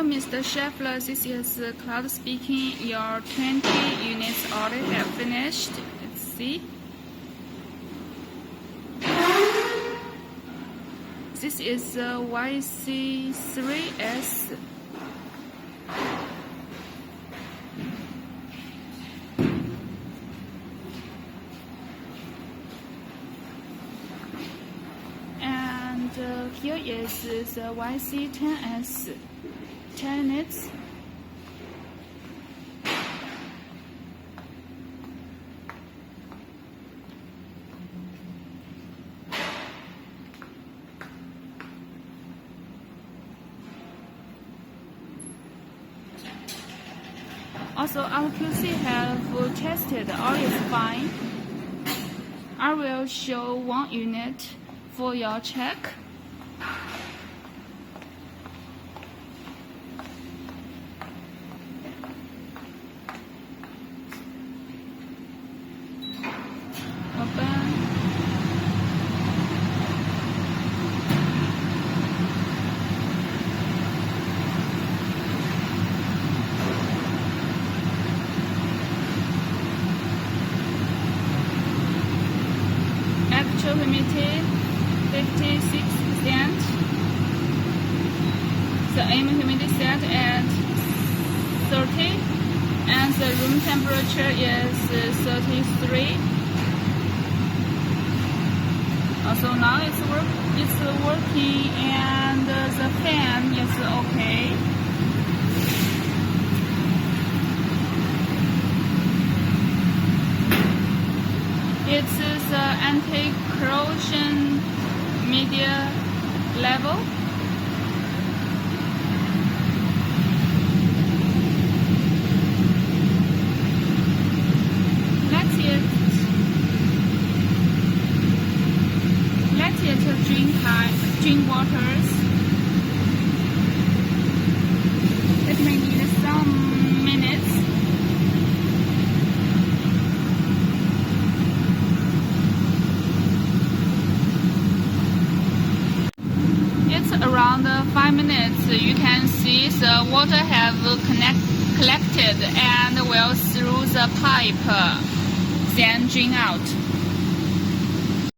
Hello, Mr. Scheffler. This is Cloud speaking. Your 20 units order have finished. Let's see. This is YC3S. And here is the YC10S 10 units. Also, our QC have tested all is fine. I will show one unit for your check. Open. Actual humidity 56%. The aim humidity set at 30, and the room temperature is 33. Also now it's working, and the fan is okay. It's the anti-corrosion media level. Let it drink waters. It may need some minutes. It's around 5 minutes. You can see the water have collected and will through the pipe, then drain out.